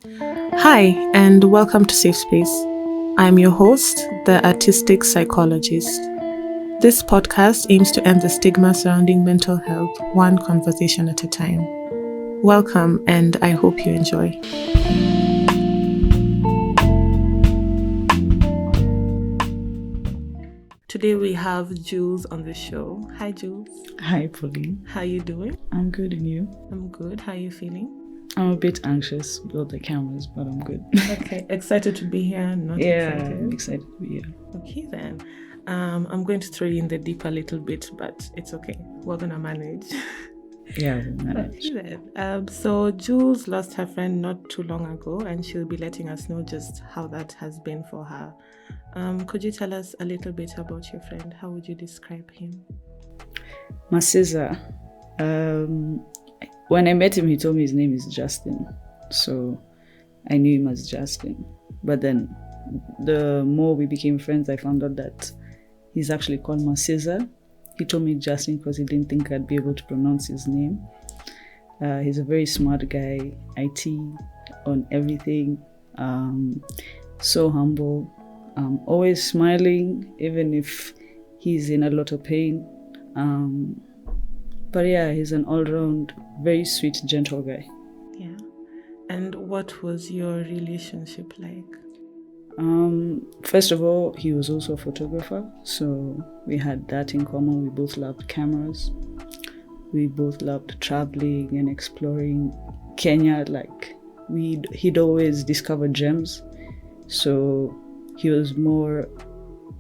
Hi, and welcome to Safe Space. I'm your host, the artistic psychologist. This podcast aims to end the stigma surrounding mental health, one conversation at a time. Welcome, and I hope you enjoy. Today we have Juelz on the show. Hi, Juelz. Hi, Pauline. How you doing? I'm good, and you? I'm good. How are you feeling? I'm a bit anxious with all the cameras, but I'm good. Okay, excited to be here? Not excited? I'm excited to be here. Okay then. I'm going to throw you in the deep a little bit, but it's okay. We're gonna manage. Yeah, we'll manage. Okay then. So Juelz lost her friend not too long ago, and she'll be letting us know just how that has been for her. Could you tell us a little bit about your friend? How would you describe him? Masiza. When I met him, he told me his name is Justin. So I knew him as Justin. But then the more we became friends, I found out that he's actually called Masiza. He told me Justin because he didn't think I'd be able to pronounce his name. He's a very smart guy, IT on everything, so humble, always smiling, even if he's in a lot of pain. But yeah, he's an all-round, very sweet, gentle guy. Yeah. And what was your relationship like? First of all, he was also a photographer, so we had that in common. We both loved cameras. We both loved traveling and exploring Kenya. He'd always discover gems, so he was more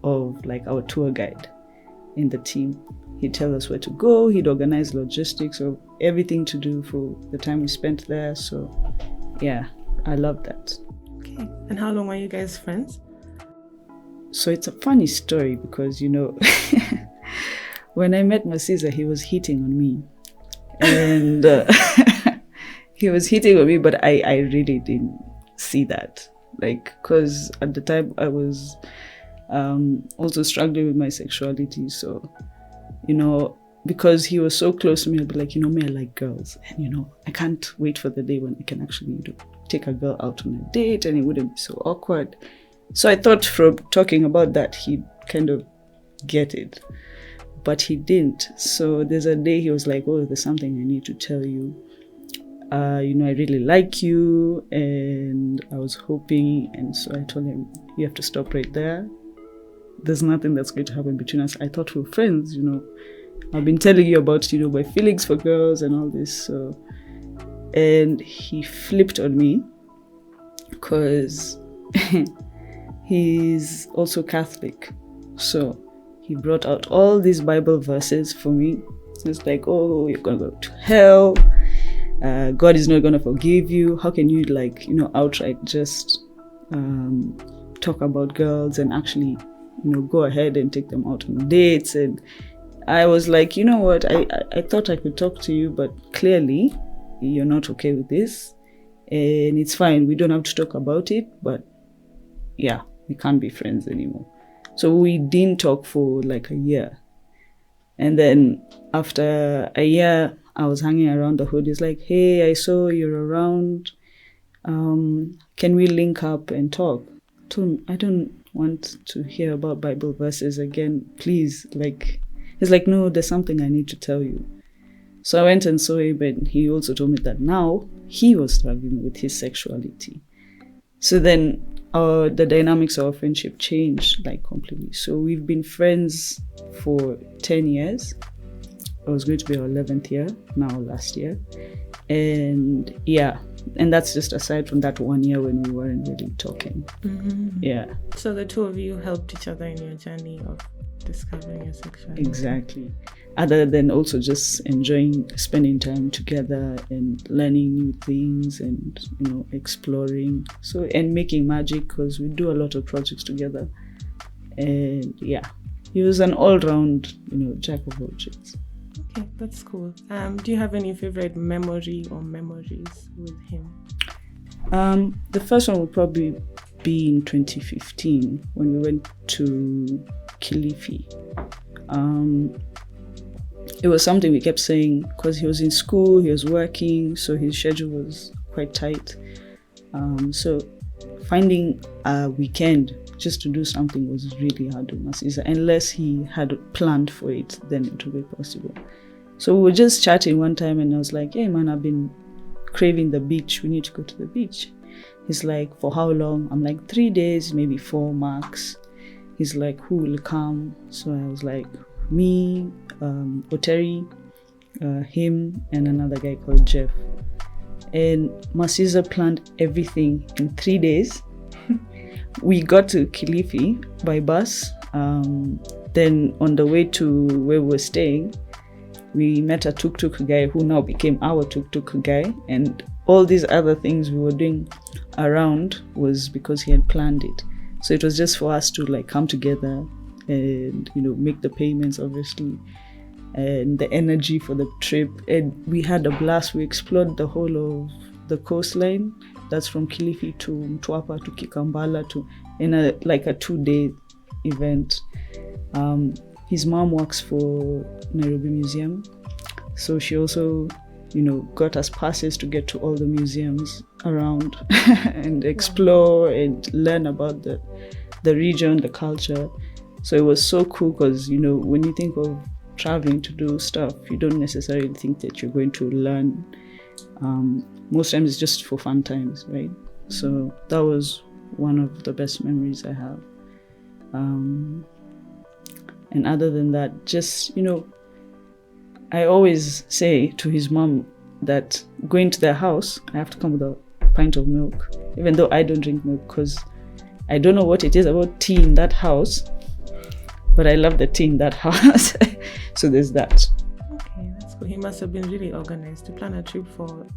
of like our tour guide in the team. He'd tell us where to go. He'd organize logistics of everything to do for the time we spent there. So yeah, I loved that. Okay. And how long were you guys friends? So it's a funny story because, when I met Masiza, he was hitting on me. And he was hitting on me, but I really didn't see that. Because at the time I was also struggling with my sexuality. So, because he was so close to me, I'd be like, me, I like girls. And, I can't wait for the day when I can actually, take a girl out on a date and it wouldn't be so awkward. So I thought from talking about that, he'd kind of get it. But he didn't. So there's a day he was like, oh, there's something I need to tell you. I really like you. And I was hoping. And so I told him, you have to stop right there. There's nothing that's going to happen between us. I thought we were friends, I've been telling you about, my feelings for girls and all this. So, and he flipped on me because he's also Catholic. So he brought out all these Bible verses for me. It's like, oh, you're going to go to hell. God is not going to forgive you. How can you outright just talk about girls and actually go ahead and take them out on dates? And I was like, you know what, I thought I could talk to you, but clearly you're not okay with this. And it's fine, we don't have to talk about it, but yeah, we can't be friends anymore. So we didn't talk for like a year. And then after a year, I was hanging around the hood. He's like, hey, I saw you're around. Can we link up and talk? I told him, I don't want to hear about Bible verses again, please. He's like, no, there's something I need to tell you. So I went and saw him, and he also told me that now he was struggling with his sexuality. So then the dynamics of our friendship changed completely. So we've been friends for 10 years. It was going to be our 11th year now last year. And yeah, and that's just aside from that 1 year when we weren't really talking. Mm-hmm. Yeah. So the two of you helped each other in your journey of discovering your sexuality. Exactly. Other than also just enjoying spending time together and learning new things and exploring, and making magic, because we do a lot of projects together. And yeah, he was an all-round jack of all trades. Okay, that's cool. Do you have any favorite memory or memories with him? The first one would probably be in 2015 when we went to Kilifi. It was something we kept saying because he was in school, he was working, so his schedule was quite tight. So finding a weekend just to do something was really hard with Masisa. Unless he had planned for it, then it would be possible. So we were just chatting one time and I was like, hey man, I've been craving the beach. We need to go to the beach. He's like, for how long? I'm like, 3 days, maybe 4 max. He's like, who will come? So I was like, me, Oteri, him, and another guy called Jeff. And Masisa planned everything in 3 days. We got to Kilifi by bus. Then on the way to where we were staying, we met a tuk-tuk guy who now became our tuk-tuk guy. And all these other things we were doing around was because he had planned it. So it was just for us to like come together and, you know, make the payments, obviously, and the energy for the trip. And we had a blast. We explored the whole of the coastline. That's from Kilifi to Mtwapa to Kikambala in a 2-day event. His mom works for Nairobi Museum, so she also, you know, got us passes to get to all the museums around and explore and learn about the region, the culture. So it was so cool because, you know, when you think of traveling to do stuff, you don't necessarily think that you're going to learn. Most times it's just for fun times, right? So that was one of the best memories I have. And other than that, just, you know, I always say to his mom that going to their house, I have to come with a pint of milk, even though I don't drink milk because I don't know what it is about tea in that house, but I love the tea in that house. So there's that. Okay, that's cool. He must have been really organized to plan a trip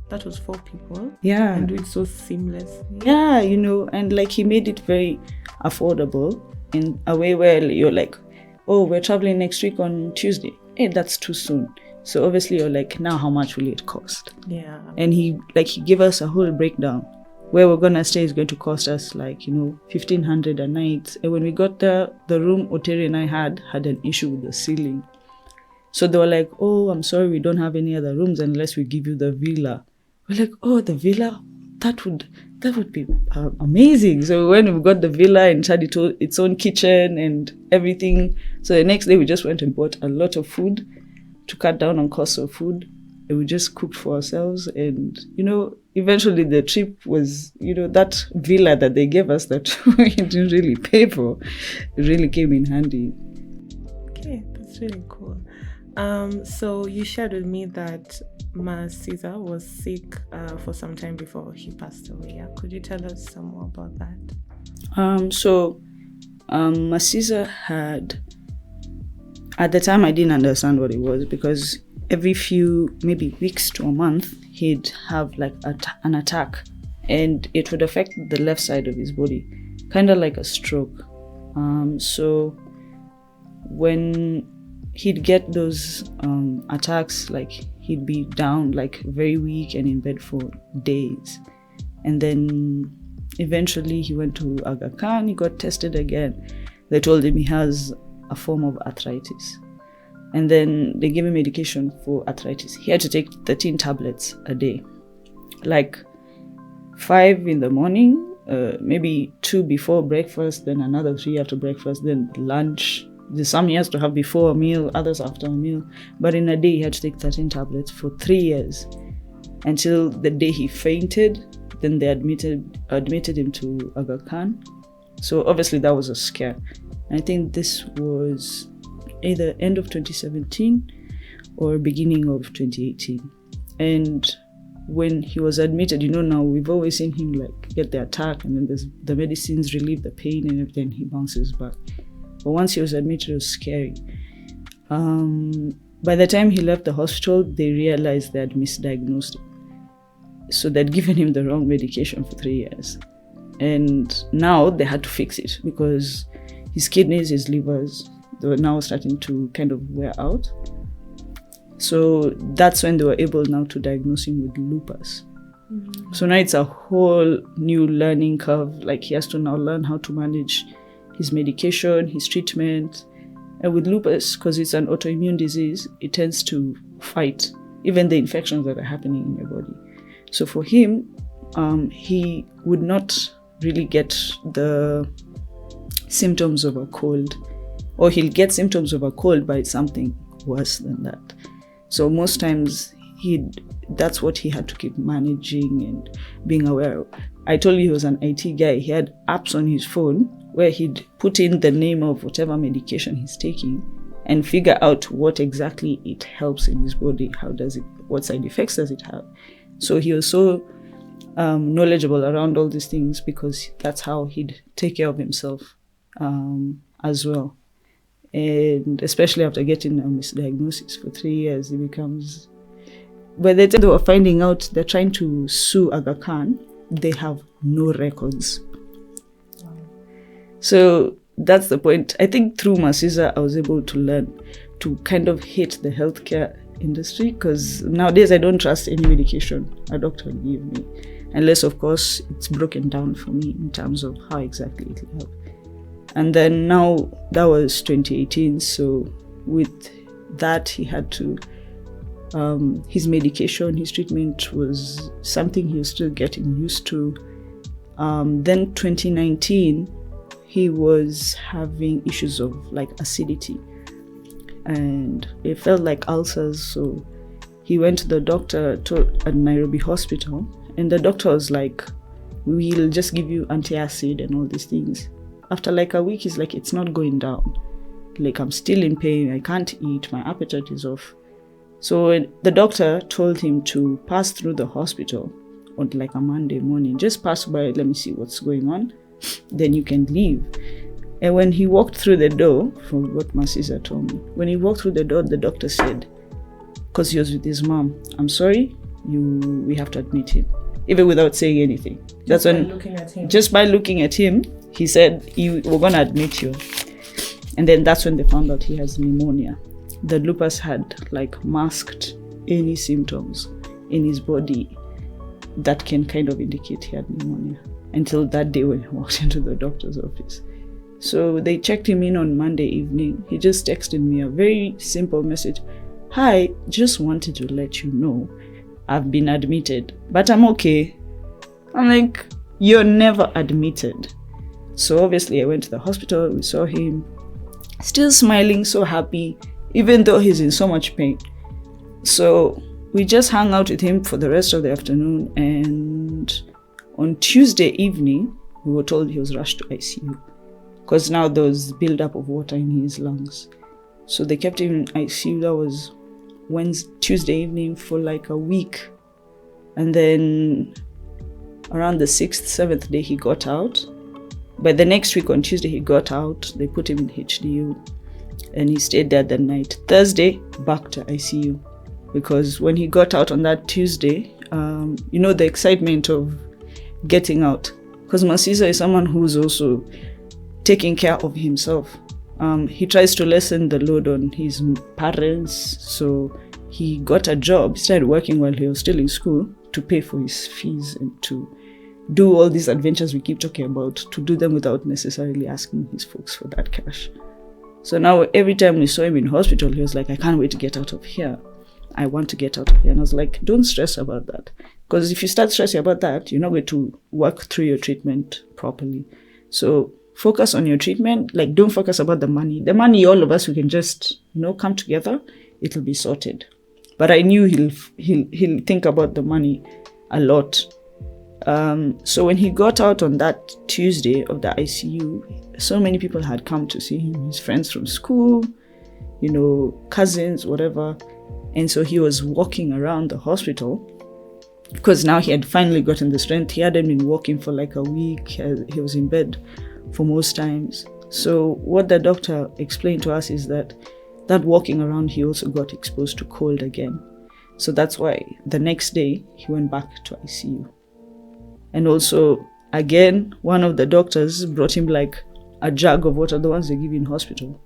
that was 4 people. Yeah. And do it so seamlessly. Yeah, you know, and like he made it very affordable in a way where you're like, oh, we're traveling next week on Tuesday. Hey, that's too soon. So obviously you're like, now how much will it cost? Yeah. And he gave us a whole breakdown. Where we're gonna stay is going to cost us like, you know, 1,500 a night. And when we got there, the room Oteri and I had an issue with the ceiling. So they were like, oh, I'm sorry, we don't have any other rooms unless we give you the villa. We're like, oh, the villa? That would be amazing. So when we got the villa and it had its own kitchen and everything, so the next day we just went and bought a lot of food to cut down on costs of food. And we just cooked for ourselves. And, you know, eventually the trip was, you know, that villa that they gave us that we didn't really pay for, it really came in handy. Okay, that's really cool. So you shared with me that Masisa was sick for some time before he passed away. Yeah? Could you tell us some more about that? So Masisa had, at the time I didn't understand what it was because every few maybe weeks to a month he'd have like an attack and it would affect the left side of his body, kind of like a stroke. So when he'd get those attacks, like he'd be down, like very weak and in bed for days. And then eventually he went to Aga Khan, he got tested again. They told him he has a form of arthritis. And then they gave him medication for arthritis. He had to take 13 tablets a day. Like 5 in the morning, maybe 2 before breakfast, then another 3 after breakfast, then lunch. Some he has to have before a meal, others after a meal. But in a day, he had to take 13 tablets for 3 years until the day he fainted. Then they admitted him to Aga Khan. So obviously that was a scare. And I think this was either end of 2017 or beginning of 2018. And when he was admitted, you know, now we've always seen him like get the attack and then the medicines relieve the pain and everything, he bounces back. But once he was admitted, it was scary. By the time he left the hospital, they realized they had misdiagnosed him. So they'd given him the wrong medication for 3 years. And now they had to fix it because his kidneys, his livers, they were now starting to kind of wear out. So that's when they were able now to diagnose him with lupus. Mm-hmm. So now it's a whole new learning curve. Like he has to now learn how to manage his medication, his treatment. And with lupus, because it's an autoimmune disease, it tends to fight even the infections that are happening in your body. So for him, he would not really get the symptoms of a cold, or he'll get symptoms of a cold, but it's something worse than that. So most times that's what he had to keep managing and being aware of. I told you he was an IT guy. He had apps on his phone where he'd put in the name of whatever medication he's taking and figure out what exactly it helps in his body. What side effects does it have? So he was so knowledgeable around all these things, because that's how he'd take care of himself as well. And especially after getting a misdiagnosis for 3 years, it becomes... By the time they were finding out they're trying to sue Aga Khan, they have no records. Wow. So that's the point. I think through Masisa, I was able to learn to kind of hate the healthcare industry, because nowadays I don't trust any medication a doctor will give me, unless, of course, it's broken down for me in terms of how exactly it will help. And then now, that was 2018, so with that, he had to... his medication, his treatment was something he was still getting used to. Then 2019, he was having issues of like acidity, and it felt like ulcers. So he went to the doctor at Nairobi Hospital, and the doctor was like, "We'll just give you antacid and all these things." After like a week, he's like, "It's not going down. Like, I'm still in pain. I can't eat. My appetite is off." So the doctor told him to pass through the hospital on like a Monday morning. Just pass by, let me see what's going on, then you can leave. And when he walked through the door, from what Masisa told me, when he walked through the door, the doctor said, because he was with his mom, "I'm sorry, we have to admit him," even without saying anything. Just by looking at him, he said, "We're going to admit you." And then that's when they found out he has pneumonia. The lupus had like masked any symptoms in his body that can kind of indicate he had pneumonia, until that day when he walked into the doctor's office. So they checked him in on Monday evening. He just texted me a very simple message. "Hi, just wanted to let you know I've been admitted, but I'm okay." I'm like, "You're never admitted." So obviously I went to the hospital. We saw him still smiling, so happy, even though he's in so much pain. So we just hung out with him for the rest of the afternoon, and on Tuesday evening, we were told he was rushed to ICU, because now there was buildup of water in his lungs. So they kept him in ICU. That was Tuesday evening for like a week. And then around the 6th, 7th day, he got out. By the next week on Tuesday, he got out. They put him in HDU. And he stayed there that night. Thursday, back to ICU. Because when he got out on that Tuesday, the excitement of getting out. Because Masisa is someone who's also taking care of himself. He tries to lessen the load on his parents. So he got a job. He started working while he was still in school to pay for his fees and to do all these adventures we keep talking about, to do them without necessarily asking his folks for that cash. So now every time we saw him in hospital, he was like, "I can't wait to get out of here. I want to get out of here." And I was like, don't stress about that. Because if you start stressing about that, you're not going to work through your treatment properly. So focus on your treatment. Like, don't focus about the money. The money, all of us, we can just, come together. It'll be sorted. But I knew he'll think about the money a lot. So when he got out on that Tuesday of the ICU, so many people had come to see him, his friends from school, cousins, whatever. And so he was walking around the hospital, because now he had finally gotten the strength. He hadn't been walking for like a week. He was in bed for most times. So what the doctor explained to us is that walking around, he also got exposed to cold again. So that's why the next day he went back to ICU. And also, again, one of the doctors brought him like a jug of water, the ones they give you in hospital,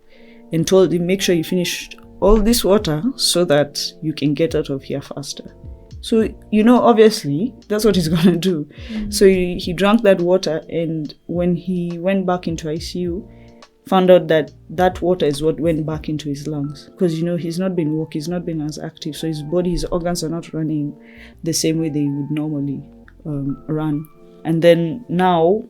and told him, "Make sure you finish all this water so that you can get out of here faster." So, obviously, that's what he's going to do. Mm-hmm. So he drank that water, and when he went back into ICU, found out that water is what went back into his lungs. Because, he's not been walking, he's not been as active, so his organs are not running the same way they would normally run. And then now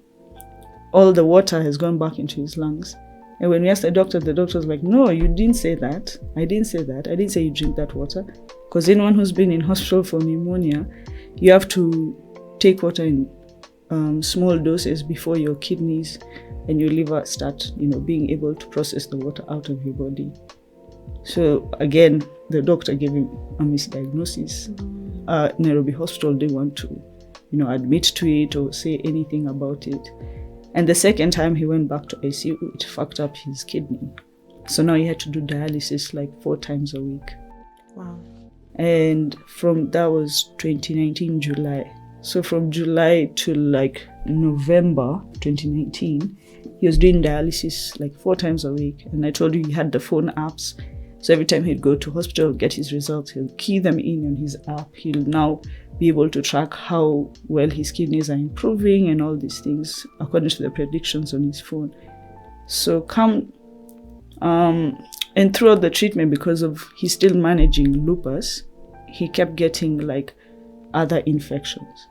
all the water has gone back into his lungs. And when we asked the doctor was like, no, you didn't say that. I didn't say that. I didn't say you drink that water. Because anyone who's been in hospital for pneumonia, you have to take water in small doses before your kidneys and your liver start, being able to process the water out of your body. So again, the doctor gave him a misdiagnosis. Nairobi Hospital didn't want to, admit to it or say anything about it. And the second time he went back to ICU, it fucked up his kidney. So now he had to do dialysis like 4 times a week. Wow. And that was 2019 July. So from July to like November 2019, he was doing dialysis like 4 times a week. And I told you he had the phone apps. So every time he'd go to hospital, get his results, he'll key them in on his app. He'll now be able to track how well his kidneys are improving and all these things according to the predictions on his phone. So and throughout the treatment, because of he's still managing lupus, he kept getting like other infections.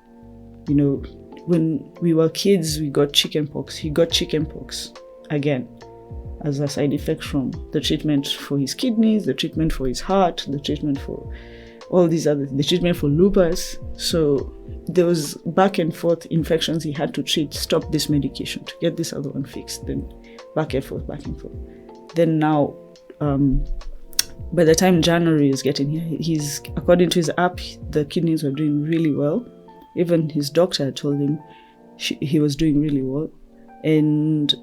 When we were kids, we got chickenpox. He got chickenpox again as a side effect from the treatment for his kidneys, the treatment for his heart, the treatment for all these the treatment for lupus. So there was back and forth infections he had to treat, stop this medication to get this other one fixed, then back and forth. Then now, by the time January is getting here, he's, according to his app, the kidneys were doing really well. Even his doctor had told him he was doing really well. And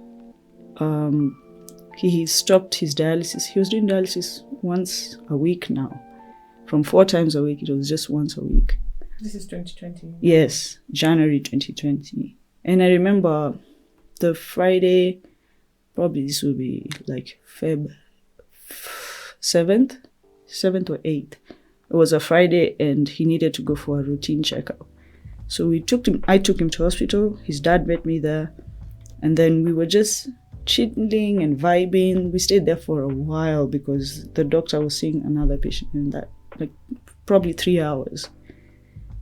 he stopped his dialysis. He was doing dialysis once a week now. From 4 times a week, it was just once a week. This is 2020? Yes, January 2020. And I remember the Friday, probably this will be like Feb 7th or 8th. It was a Friday and he needed to go for a routine checkup. So I took him to hospital. His dad met me there. And then we were just chilling and vibing. We stayed there for a while because the doctor was seeing another patient in that, like probably 3 hours.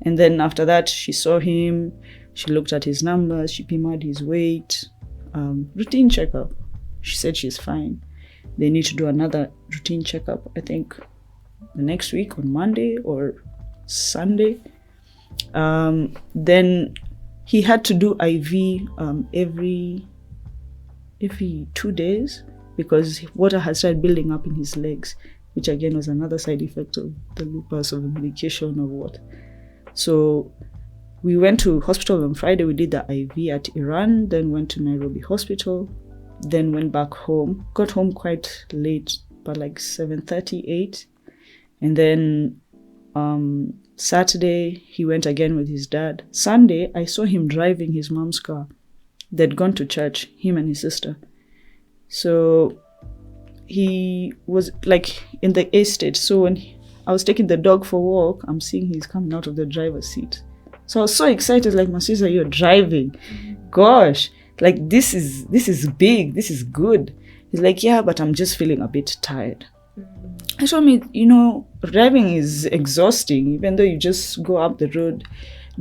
And then after that, she saw him. She looked at his numbers. She PM'd his weight. Routine checkup. She said she's fine. They need to do another routine checkup, I think, the next week on Monday or Sunday. Then he had to do IV every 2 days because water had started building up in his legs, which again was another side effect of the lupus, of the medication or what. So we went to hospital on Friday. We did the IV at Iran, then went to Nairobi Hospital, then went back home. Got home quite late, but like 7:30, 8. And then Saturday, he went again with his dad. Sunday, I saw him driving his mom's car. They'd gone to church, him and his sister. So he was like in the estate. So when I was taking the dog for a walk, I'm seeing he's coming out of the driver's seat. So I was so excited, like, Masisa, you're driving. Gosh, like this is big, this is good. He's like, yeah, but I'm just feeling a bit tired. I told me, driving is exhausting. Even though you just go up the road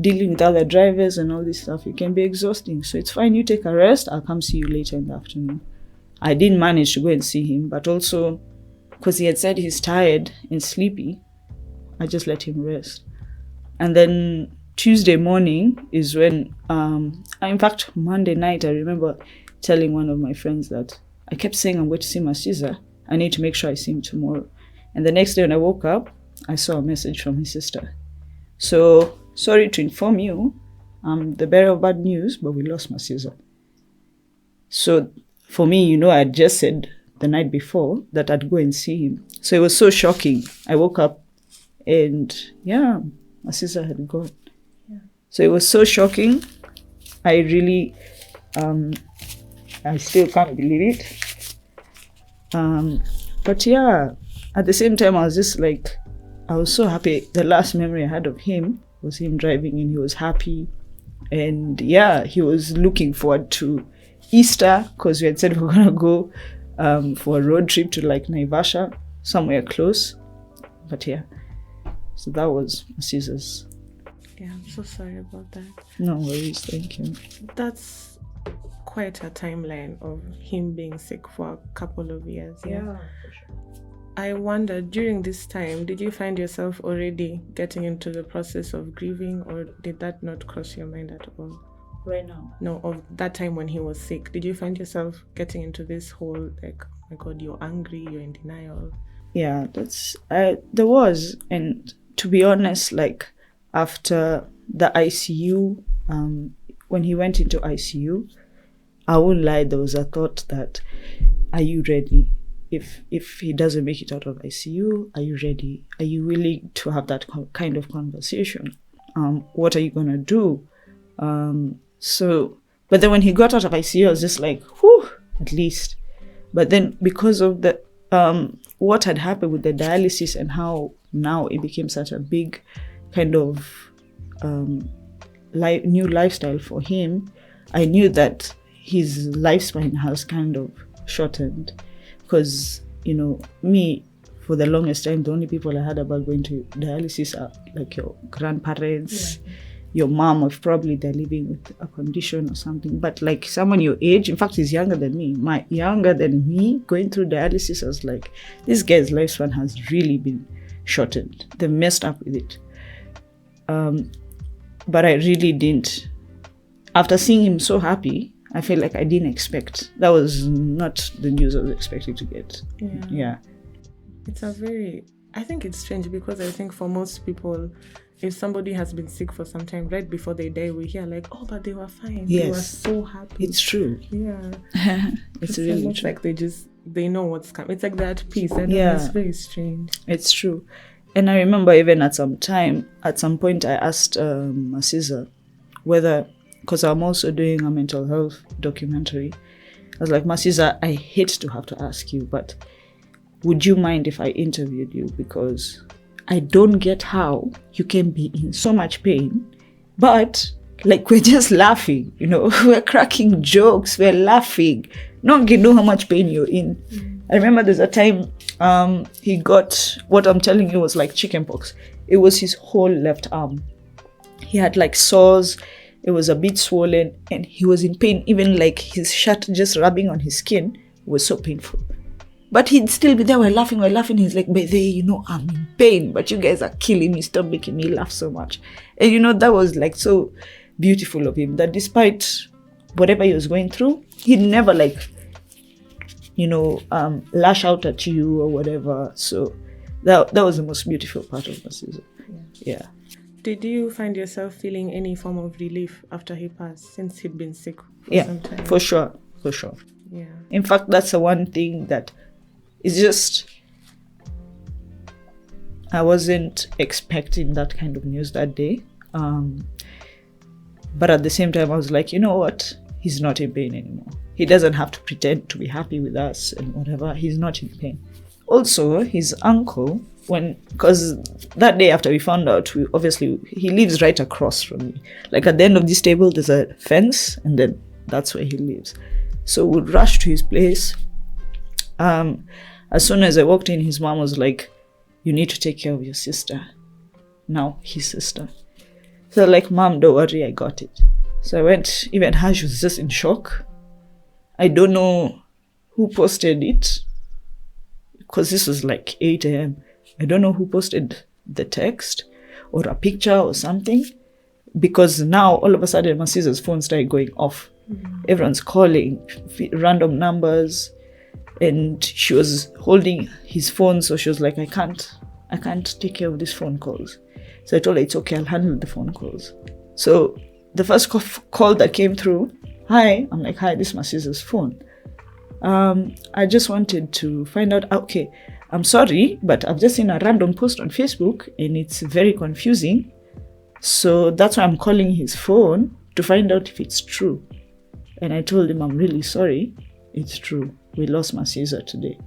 dealing with other drivers and all this stuff, it can be exhausting. So it's fine, you take a rest. I'll come see you later in the afternoon. I didn't manage to go and see him, but also because he had said he's tired and sleepy, I just let him rest. And then Tuesday morning is when, in fact, Monday night, I remember telling one of my friends that I kept saying I'm going to see my sister. I need to make sure I see him tomorrow. And the next day when I woke up, I saw a message from his sister. So, sorry to inform you, I'm the bearer of bad news, but we lost my sister. So, for me, I had just said the night before that I'd go and see him. So it was so shocking. I woke up and, yeah, my sister had gone. Yeah. So it was so shocking. I really, I still can't believe it. But yeah, at the same time, I was just like, I was so happy. The last memory I had of him was him driving and he was happy. And yeah, he was looking forward to Easter because we had said we were going to go for a road trip to like Naivasha, somewhere close. But yeah, so that was Caesar's. Yeah, I'm so sorry about that. No worries, thank you. That's quite a timeline of him being sick for a couple of years. For sure. I wonder, during this time, did you find yourself already getting into the process of grieving, or did that not cross your mind at all? Right now? No, of that time when he was sick. Did you find yourself getting into this whole, like, oh my God, you're angry, you're in denial? Yeah, there was. And to be honest, like, after the ICU, when he went into ICU, I won't lie, there was a thought that, are you ready? If he doesn't make it out of ICU, are you ready? Are you willing to have that kind of conversation? What are you gonna do? But then when he got out of ICU, I was just like, whew, at least. But then because of the what had happened with the dialysis and how now it became such a big kind of new lifestyle for him, I knew that his lifespan has kind of shortened. Because, me, for the longest time, the only people I heard about going to dialysis are like your grandparents, your mom, if probably they're living with a condition or something. But like someone your age, in fact, he's younger than me. Younger than me, going through dialysis, I was like, this guy's lifespan has really been shortened. They messed up with it. But I really didn't. After seeing him so happy, I feel like I didn't expect. That was not the news I was expecting to get. Yeah. It's I think it's strange because I think for most people, if somebody has been sick for some time, right before they die, we hear like, oh, but they were fine. Yes. They were so happy. It's true. Yeah. It's really true. Like they know what's coming. It's like that peace. I know, it's very strange. It's true. And I remember even at some point, I asked Masisa whether, because I'm also doing a mental health documentary, I was like, Masisa, I hate to have to ask you, but would you mind if I interviewed you? Because I don't get how you can be in so much pain, but like we're just laughing, we're cracking jokes, we're laughing. No one can know how much pain you're in. I remember there's a time he got, what I'm telling you was like chickenpox. It was his whole left arm. He had like sores. It was a bit swollen and he was in pain. Even like his shirt just rubbing on his skin was so painful. But he'd still be there. We're laughing. He's like, but I'm in pain, but you guys are killing me. Stop making me laugh so much. And that was like so beautiful of him, that despite whatever he was going through, he'd never like, lash out at you or whatever. So that was the most beautiful part of Masisa. Yeah. Did you find yourself feeling any form of relief after he passed, since he'd been sick for some time? For sure. Yeah. In fact, that's the one thing that is just, I wasn't expecting that kind of news that day. But at the same time, I was like, you know what? He's not in pain anymore. He doesn't have to pretend to be happy with us and whatever. He's not in pain. Also, his uncle, because that day after we found out, he lives right across from me. Like at the end of this table, there's a fence, and then that's where he lives. So we'd rush to his place. As soon as I walked in, his mom was like, you need to take care of your sister. Now, his sister. So like, Mom, don't worry, I got it. So I went, even her, she was just in shock. I don't know who posted it, because this was like 8 a.m. I don't know who posted the text or a picture or something, because now all of a sudden my sister's phone started going off. Everyone's calling random numbers, and she was holding his phone, so she was like, I can't take care of these phone calls. So I told her, it's okay, I'll handle the phone calls. So the first call that came through, hi, I'm like, hi, this is my sister's phone. I just wanted to find out, okay, I'm sorry, but I've just seen a random post on Facebook and it's very confusing. So that's why I'm calling his phone to find out if it's true. And I told him, I'm really sorry. It's true. We lost my sister today.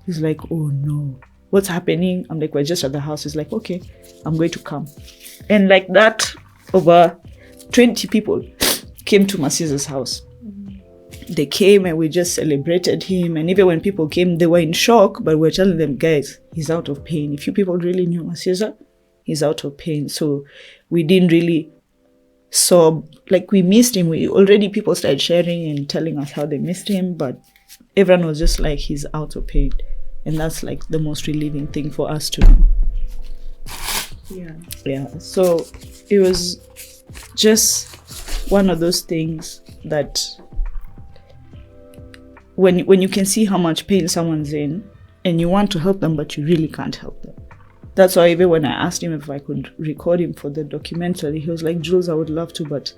He's like, oh no, what's happening? I'm like, we're just at the house. He's like, okay, I'm going to come. And like that, over 20 people came to my sister's house. They came and we just celebrated him. And even when people came, they were in shock, but we're telling them, guys, he's out of pain. If you people really knew my sister, he's out of pain. So we didn't really saw, like, we missed him. People started sharing and telling us how they missed him, but everyone was just like, he's out of pain. And that's like the most relieving thing for us to know. Yeah. So it was just one of those things that when you can see how much pain someone's in and you want to help them, but you really can't help them. That's why even when I asked him if I could record him for the documentary, he was like, Juelz, I would love to, but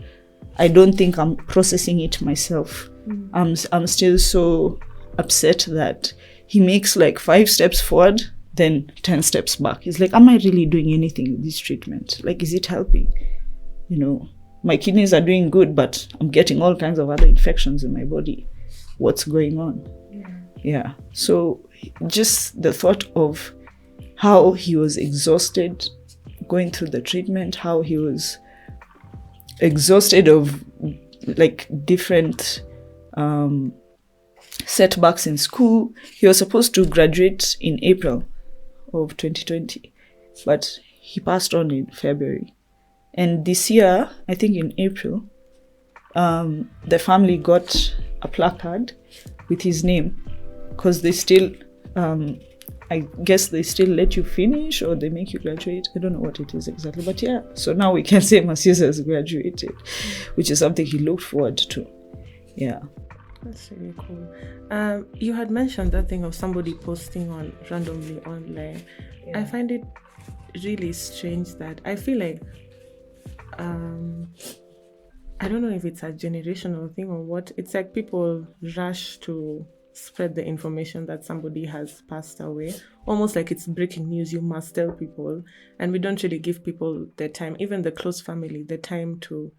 I don't think I'm processing it myself. I'm still so upset that he makes like 5 steps forward, then 10 steps back. He's like, am I really doing anything with this treatment? Like, is it helping? You know, my kidneys are doing good, but I'm getting all kinds of other infections in my body. What's going on? Yeah. So just the thought of how he was exhausted going through the treatment, how he was exhausted of like different setbacks in school. He was supposed to graduate in April of 2020, but he passed on in February. And this year, I think in April, the family got a placard with his name, because they still, I guess they still let you finish or they make you graduate. I don't know what it is exactly, but yeah. So now we can say Masisa has graduated, which is something he looked forward to. Yeah. That's really cool. You had mentioned that thing of somebody posting on randomly online. Yeah. I find it really strange that I feel like, I don't know if it's a generational thing or what. It's like people rush to spread the information that somebody has passed away, almost like it's breaking news. You must tell people, and we don't really give people the time, even the close family, the time to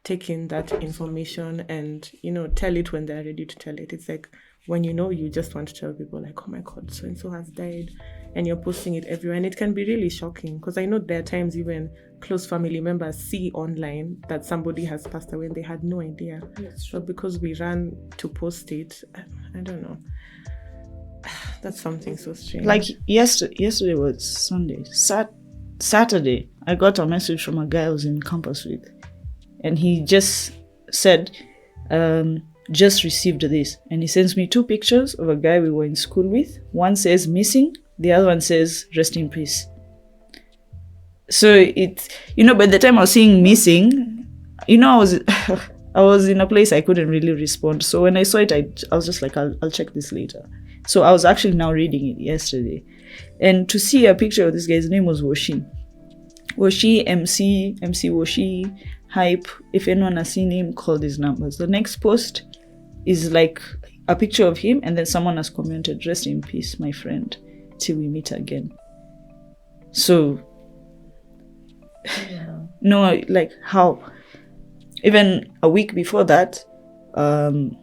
take in that information and, you know, tell it when they're ready to tell it. It's like when you know, you just want to tell people like, oh my God, so and so has died, and you're posting it everywhere, and it can be really shocking, because I know there are times even close family members see online that somebody has passed away and they had no idea. But because we ran to post it, I don't know. That's something so strange. Like yesterday was Sunday. Saturday, I got a message from a guy I was in campus with, and he just said, just received this, and he sends me 2 pictures of a guy we were in school with. One says missing, the other one says rest in peace. So it's, you know, by the time I was seeing missing, you know, I was in a place I couldn't really respond. So when I saw it, I was just like, I'll check this later. So I was actually now reading it yesterday, and to see a picture of this guy's name was Woshi, MC Woshi, Hype. If anyone has seen him, call these numbers. The next post is like a picture of him, and then someone has commented, rest in peace, my friend, till we meet again. So, no, like how, even a week before that, I'm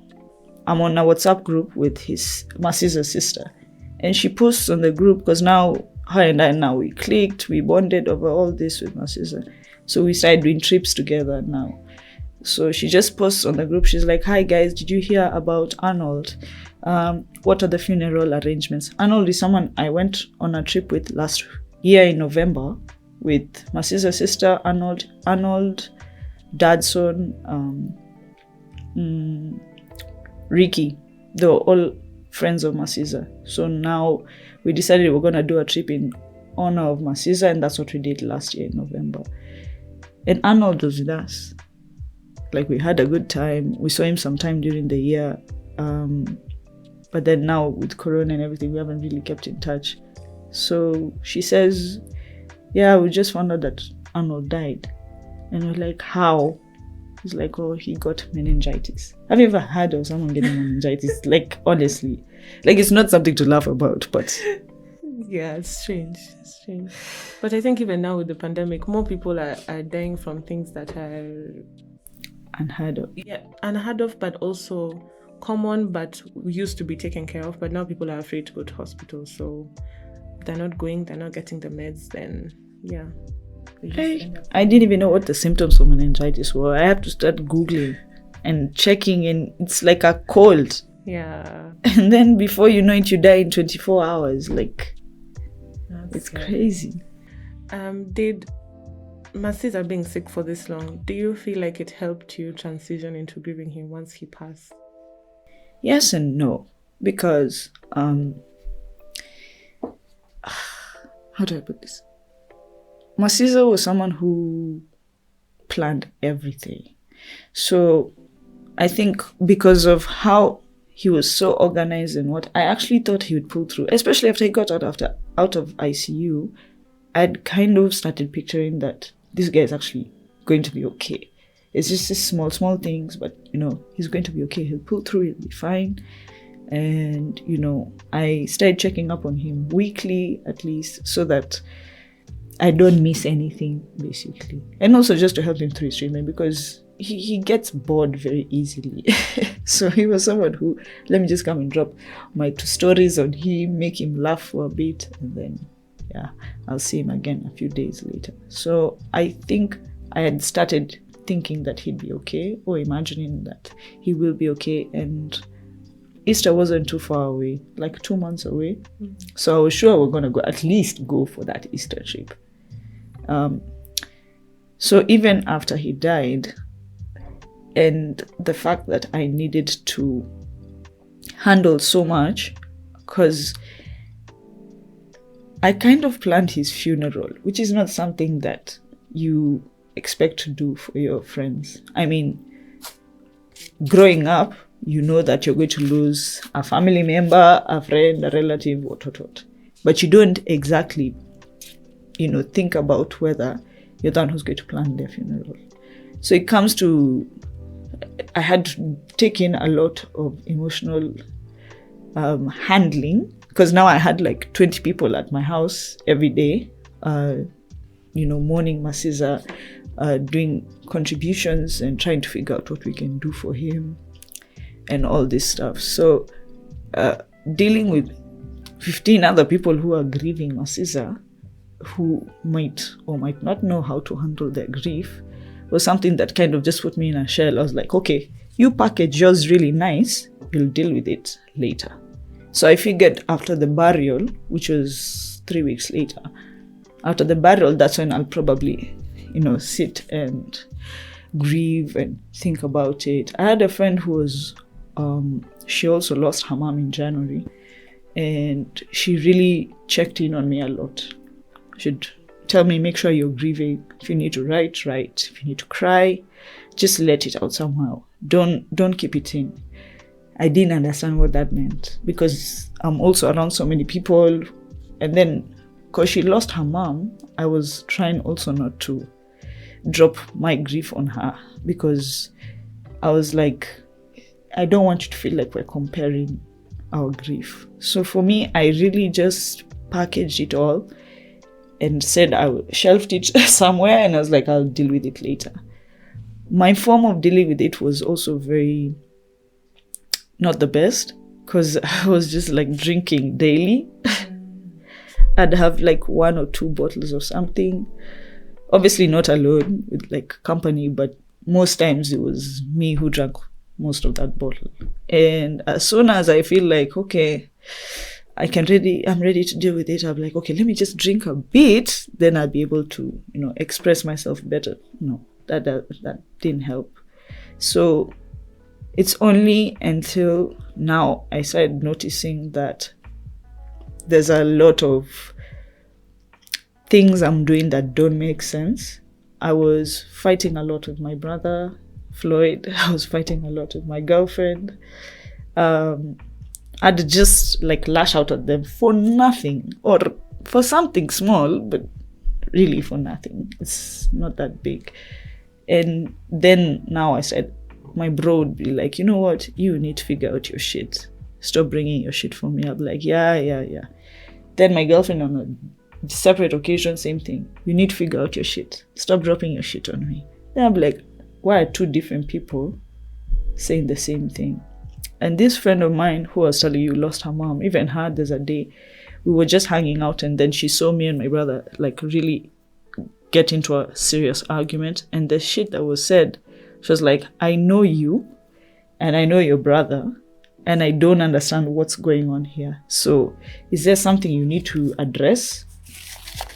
on a WhatsApp group with Masisa's sister, and she posts on the group, because now her and I, now we clicked, we bonded over all this with Masisa. So we started doing trips together now. So she just posts on the group. She's like, hi guys, did you hear about Arnold? What are the funeral arrangements? Arnold is someone I went on a trip with last year in November with Masisa's sister, Arnold, Dadson, Ricky. They were all friends of Masisa. So now we decided we're going to do a trip in honor of Masisa, and that's what we did last year in November. And Arnold was with us. Like, we had a good time. We saw him sometime during the year. But then now with Corona and everything, we haven't really kept in touch. So she says, yeah, we just found out that Arnold died. And we're like, how? He's like, oh, he got meningitis. Have you ever heard of someone getting meningitis? Like, honestly. Like, it's not something to laugh about, but... Yeah, it's strange. But I think even now with the pandemic, more people are dying from things that are unheard of. Yeah, unheard of, but also common, but used to be taken care of. But now people are afraid to go to hospital, so they're not getting the meds. Then yeah. I didn't even know what the symptoms of meningitis were. I have to start Googling and checking, and it's like a cold. Yeah. And then before you know it, you die in 24 hours. Like, it's crazy. Masisa being sick for this long, do you feel like it helped you transition into grieving him once he passed? Yes and no, because how do I put this? Masisa was someone who planned everything. So I think because of how he was so organized and what, I actually thought he would pull through, especially after he got out of ICU. I'd kind of started picturing that this guy is actually going to be okay. It's just these small things, but he's going to be okay. He'll pull through, he'll be fine. And I started checking up on him weekly at least, so that I don't miss anything, basically. And also just to help him through his treatment, because he gets bored very easily. So he was someone who, let me just come and drop my 2 stories on him, make him laugh for a bit, and then I'll see him again a few days later. So I think I had started thinking that he'd be okay, or imagining that he will be okay. And Easter wasn't too far away, like 2 months away. So I was sure we're going to at least go for that Easter trip. So even after he died, and the fact that I needed to handle so much, because I kind of planned his funeral, which is not something that you expect to do for your friends. I mean, growing up, you know that you're going to lose a family member, a friend, a relative, what. But you don't exactly, think about whether you're the one who's going to plan their funeral. So it comes to, I had to take in a lot of emotional handling, because now I had like 20 people at my house every day, mourning Masisa, doing contributions and trying to figure out what we can do for him and all this stuff. So dealing with 15 other people who are grieving Masisa, who might or might not know how to handle their grief, was something that kind of just put me in a shell. I was like, okay, you package yours really nice, you'll deal with it later. So I figured after the burial, which was 3 weeks later, after the burial, that's when I'll probably, sit and grieve and think about it. I had a friend who was, she also lost her mom in January, and she really checked in on me a lot. She'd tell me, make sure you're grieving. If you need to write. If you need to cry, just let it out somehow. Don't keep it in. I didn't understand what that meant, because I'm also around so many people. And then, because she lost her mom, I was trying also not to drop my grief on her, because I was like, I don't want you to feel like we're comparing our grief. So for me, I really just packaged it all and said I shelved it somewhere, and I was like, I'll deal with it later. My form of dealing with it was also very not the best, because I was just like drinking daily. I'd have like 1 or 2 bottles of something. Obviously not alone, with like company, but most times it was me who drank most of that bottle. And as soon as I feel like, okay, I'm ready to deal with it, I'm like, okay, let me just drink a bit, then I'll be able to, express myself better. No, that didn't help. So it's only until now I started noticing that there's a lot of things I'm doing that don't make sense. I was fighting a lot with my brother, Floyd. I was fighting a lot with my girlfriend. I'd just like lash out at them for nothing, or for something small, but really for nothing. It's not that big. And then now I said, my bro would be like, you know what? You need to figure out your shit. Stop bringing your shit for me. I'll be like, yeah. Then my girlfriend on a separate occasion, same thing. You need to figure out your shit. Stop dropping your shit on me. Then I'll be like, why are 2 different people saying the same thing? And this friend of mine who was telling you lost her mom, even her, there's a day we were just hanging out, and then she saw me and my brother like really get into a serious argument. And the shit that was said, she was like, I know you and I know your brother, and I don't understand what's going on here. So is there something you need to address?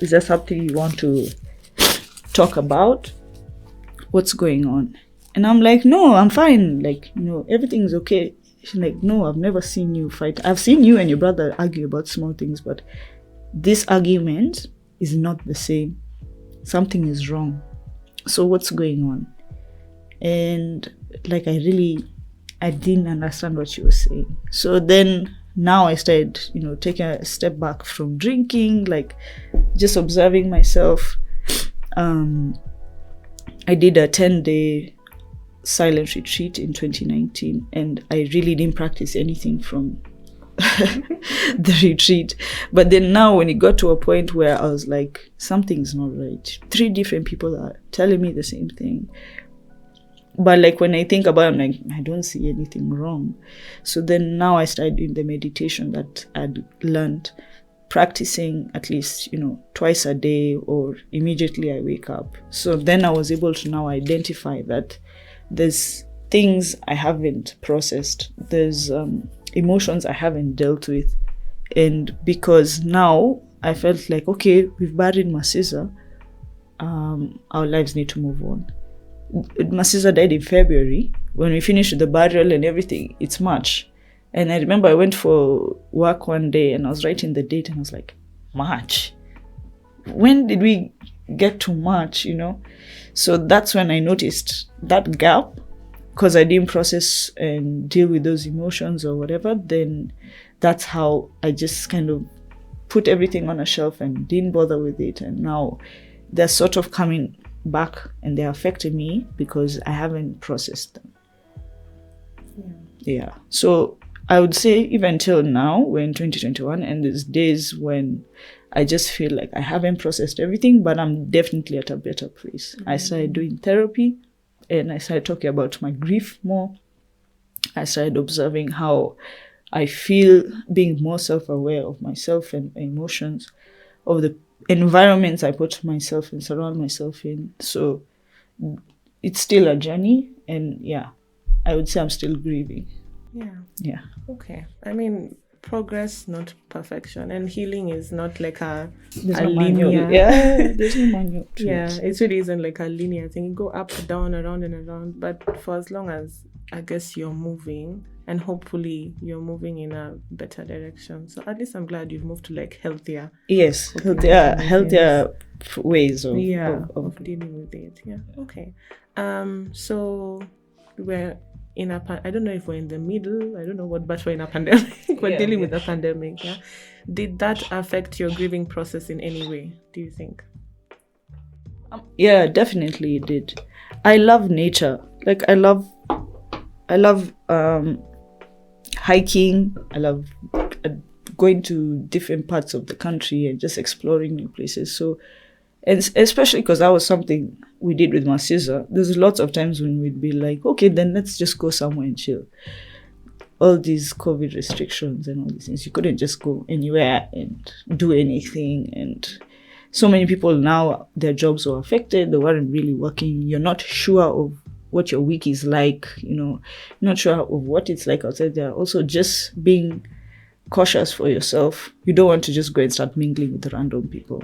Is there something you want to talk about what's going on. And I'm like, no, I'm fine. Like, everything's okay. She's like, no, I've never seen you fight. I've seen you and your brother argue about small things, but this argument is not the same. Something is wrong. So what's going on? And like, I didn't understand what she was saying. So then now I started, taking a step back from drinking, like just observing myself. I did a 10-day silent retreat in 2019, and I really didn't practice anything from the retreat. But then now when it got to a point where I was like, something's not right. 3 different people are telling me the same thing. But like when I think about it, I'm like, I don't see anything wrong. So then now I started doing the meditation that I'd learned, practicing at least, twice a day or immediately I wake up. So then I was able to now identify that there's things I haven't processed. There's emotions I haven't dealt with. And because now I felt like, okay, we've buried Masisa, our lives need to move on. Masisa died in February. When we finished the burial and everything, it's March. And I remember I went for work one day and I was writing the date and I was like, March? When did we get to March, So that's when I noticed that gap, because I didn't process and deal with those emotions or whatever. Then that's how I just kind of put everything on a shelf and didn't bother with it. And now they're sort of coming back and they're affecting me because I haven't processed them. Yeah. So I would say even till now, we're in 2021, and there's days when I just feel like I haven't processed everything, but I'm definitely at a better place. I started doing therapy and I started talking about my grief more. I started observing how I feel, being more self-aware of myself and my emotions, of the environments I put myself and surround myself in. So it's still a journey, and I would say I'm still grieving. Yeah. Okay. I mean, progress, not perfection, and healing is not like a linear. There's no manual. It really isn't like a linear thing. You go up, down, around and around. But for as long as I guess you're moving, and hopefully you're moving in a better direction. So at least I'm glad you've moved to like healthier. Yes, healthier ways of dealing with it. Yeah. Okay. So we're in I don't know if we're in the middle, I don't know what, but we're in a pandemic. We're dealing with a pandemic. Yeah. Did that affect your grieving process in any way, do you think? Yeah, definitely it did. I love nature. Like I love hiking. I love going to different parts of the country and just exploring new places. So, and especially because that was something we did with Masisa. There's lots of times when we'd be like, okay, then let's just go somewhere and chill. All these COVID restrictions and all these things, you couldn't just go anywhere and do anything. And so many people now, their jobs were affected. They weren't really working. You're not sure of what your week is like, not sure of what it's like outside there. Also, just being cautious for yourself. You don't want to just go and start mingling with random people.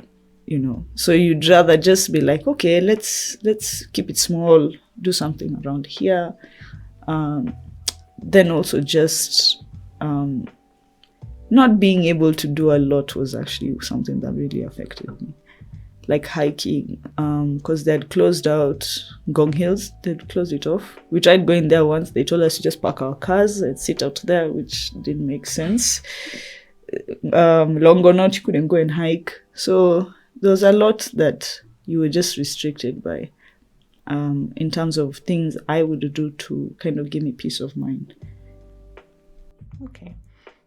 So you'd rather just be like, okay, let's keep it small, do something around here. Then also just not being able to do a lot was actually something that really affected me. Like hiking, because they had closed out Gong Hills, they'd closed it off. We tried going there once. They told us to just park our cars and sit out there, which didn't make sense. Longonot, you couldn't go and hike. So there was a lot that you were just restricted by, in terms of things I would do to kind of give me peace of mind. Okay.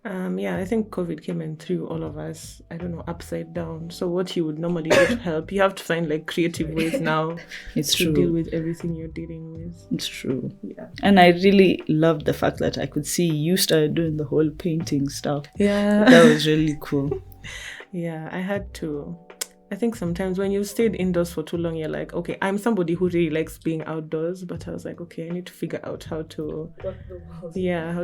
I think COVID came and threw all of us, upside down. So what you would normally do to help, you have to find like creative ways now to deal with everything you're dealing with. It's true. Yeah. And I really loved the fact that I could see you started doing the whole painting stuff. Yeah. That was really cool. Yeah, I had to. I think sometimes when you stayed indoors for too long, you're like, okay, I'm somebody who really likes being outdoors, but I was like, okay, I need to figure out how to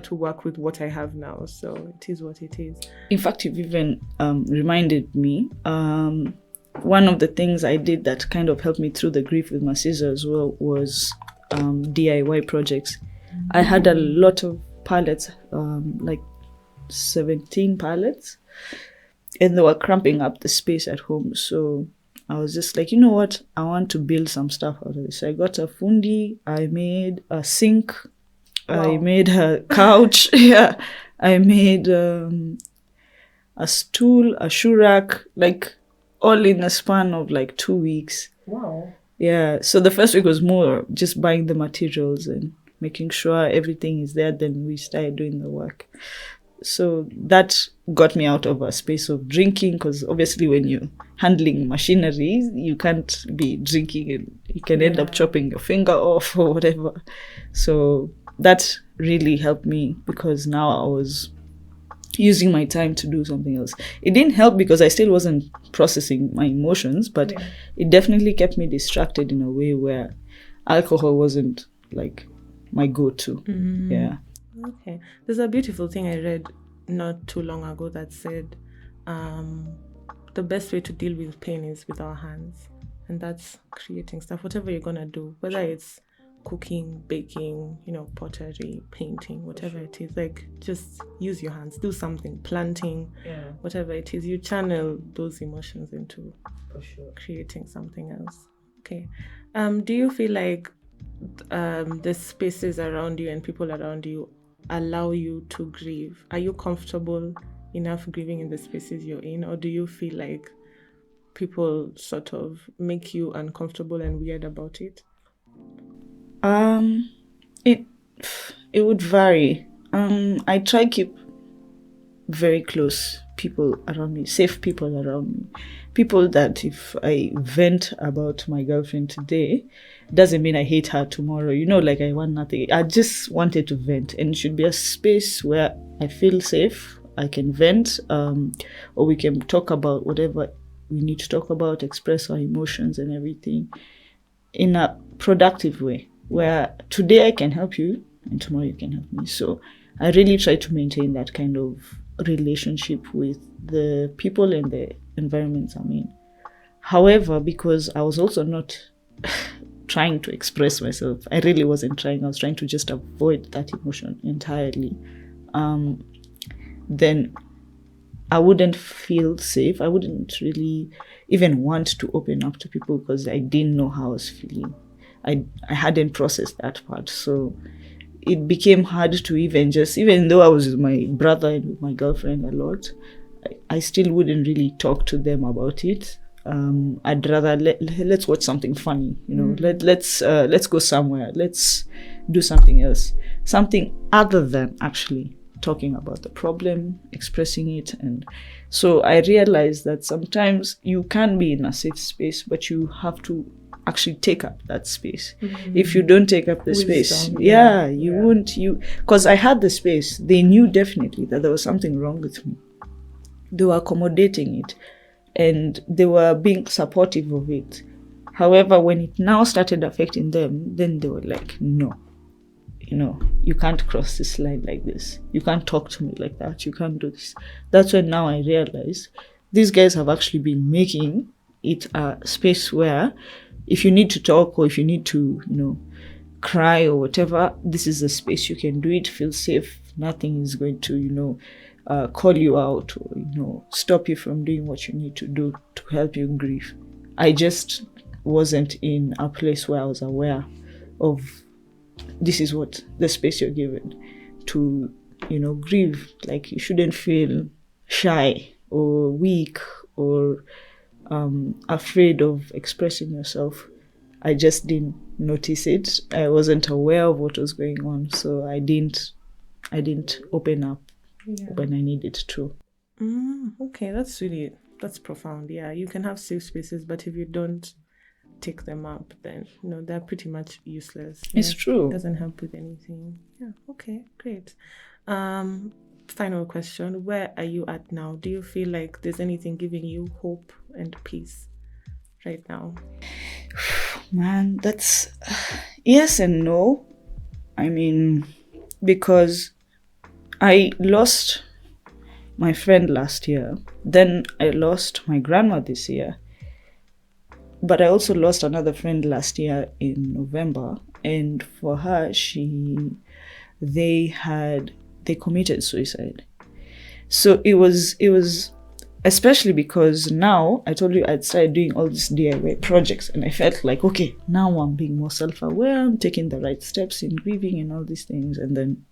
work with what I have now. So it is what it is. In fact, you've even reminded me, one of the things I did that kind of helped me through the grief with my sister as well was DIY projects. I had a lot of pallets, like 17 pallets, and they were cramping up the space at home. So I was just like, you know what? I want to build some stuff out of this. So I got a fundi, I made a sink, I made a couch, yeah, I made a stool, a shoe rack, like all in a span of like 2 weeks. Wow. Yeah, so the first week was more just buying the materials and making sure everything is there. Then we started doing the work. So that got me out of a space of drinking, because obviously when you're handling machinery, you can't be drinking and you can end up chopping your finger off or whatever. So that really helped me, because now I was using my time to do something else. It didn't help because I still wasn't processing my emotions, but it definitely kept me distracted in a way where alcohol wasn't like my go-to. Yeah. Okay. There's a beautiful thing I read not too long ago that said the best way to deal with pain is with our hands. And that's creating stuff, whatever you're going to do, whether it's cooking, baking, pottery, painting, whatever it is. Like, just use your hands, do something, planting, whatever it is. You channel those emotions into creating something else. Okay. Do you feel like the spaces around you and people around you allow you to grieve? Are you comfortable enough grieving in the spaces you're in, or do you feel like people sort of make you uncomfortable and weird about it? It would vary. I try keep very close people around me, safe people around me. People that if I vent about my girlfriend today, doesn't mean I hate her tomorrow. Like I want nothing. I just wanted to vent, and it should be a space where I feel safe. I can vent, or we can talk about whatever we need to talk about, express our emotions and everything in a productive way, where today I can help you and tomorrow you can help me. So I really try to maintain that kind of relationship with the people and the environments I'm in. However, because I was also not trying to express myself, I really wasn't trying. I was trying to just avoid that emotion entirely. Then I wouldn't feel safe. I wouldn't really even want to open up to people because I didn't know how I was feeling. I hadn't processed that part. So it became hard to even though I was with my brother and with my girlfriend a lot, I still wouldn't really talk to them about it. I'd rather let's watch something funny, let's go somewhere, let's do something else, something other than actually talking about the problem, expressing it. And so I realized that sometimes you can be in a safe space, but you have to actually take up that space. If you don't take up the space, you won't, because I had the space. They knew definitely that there was something wrong with me. They were accommodating it and they were being supportive of it. However, when it now started affecting them, then they were like, no, you can't cross this line like this. You can't talk to me like that. You can't do this. That's when now I realized these guys have actually been making it a space where if you need to talk or if you need to, cry or whatever, this is a space you can do it, feel safe. Nothing is going to, call you out or, stop you from doing what you need to do to help you grieve. I just wasn't in a place where I was aware of this is what the space you're given to, grieve. Like, you shouldn't feel shy or weak or afraid of expressing yourself. I just didn't notice it. I wasn't aware of what was going on, so I didn't open up when I needed to. Okay, that's profound. Yeah, you can have safe spaces, but if you don't take them up, then they're pretty much useless. It's true. It doesn't help with anything. Yeah. Okay, great. Final question: where are you at now? Do you feel like there's anything giving you hope and peace right now? Man, that's yes and no. I mean, because I lost my friend last year, then I lost my grandma this year. but I also lost another friend last year in November, and for her, they committed suicide. So it was especially because now I told you I'd started doing all these DIY projects, and I felt like, okay, now I'm being more self-aware, I'm taking the right steps in grieving and all these things, and then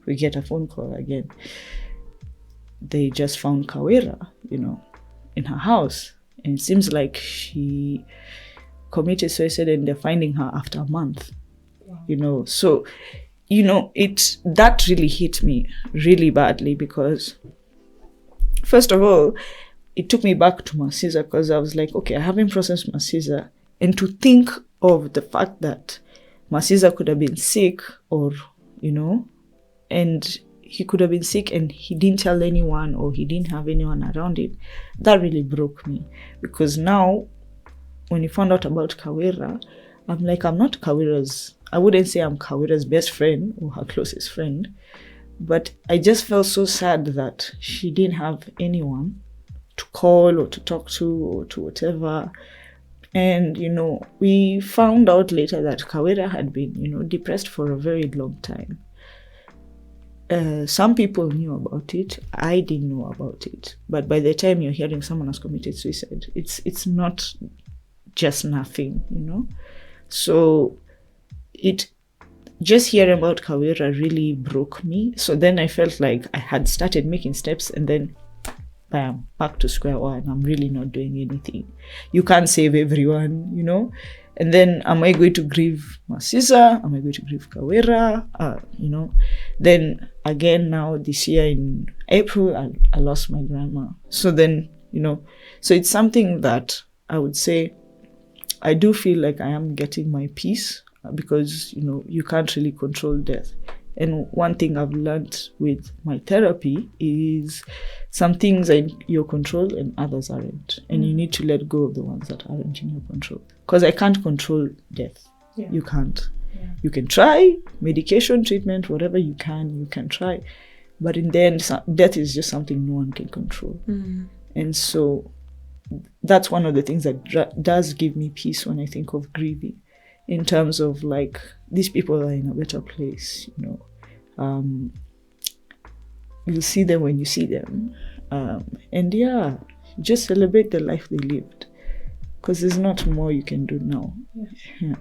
we get a phone call again. They just found Kawera, in her house. And it seems like she committed suicide and they're finding her after a month. Wow. So, that really hit me really badly because, first of all, it took me back to Masiza because I was like, okay, I haven't processed Masiza. And to think of the fact that Masiza could have been sick or, and he could have been sick and he didn't tell anyone or he didn't have anyone around him, that really broke me. Because now, when you found out about Kawera, I'm like, I wouldn't say I'm Kawera's best friend or her closest friend, but I just felt so sad that she didn't have anyone to call or to talk to or to whatever. And, we found out later that Kawera had been, depressed for a very long time. Some people knew about it. I didn't know about it. But by the time you're hearing someone has committed suicide, it's not just nothing, So just hearing about Kawera really broke me. So then I felt like I had started making steps and then bam, back to square one. I'm really not doing anything. You can't save everyone, And then, am I going to grieve Masiza? Am I going to grieve Kawera? Then again now this year in April, I lost my grandma. So then, so it's something that I would say I do feel like I am getting my peace because, you can't really control death. And one thing I've learned with my therapy is some things are in your control and others aren't. And you need to let go of the ones that aren't in your control. Because I can't control death. Yeah. You can't. Yeah. You can try medication, treatment, whatever you can try. But in the end, death is just something no one can control. Mm. And so that's one of the things that does give me peace when I think of grieving. In terms of like, these people are in a better place, you'll see them when you see them. And just celebrate the life they lived. Because there's not more you can do now. Yeah.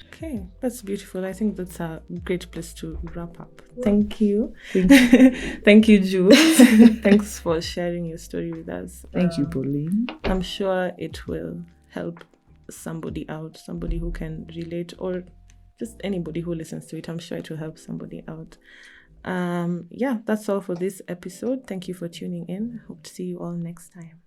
Okay, that's beautiful. I think that's a great place to wrap up. Thank you. Thank you, Juelz. Thanks for sharing your story with us. Thank you, Pauline. I'm sure it will help somebody out, somebody who can relate, or just anybody who listens to it. I'm sure it will help somebody out. That's all for this episode. Thank you for tuning in. Hope to see you all next time.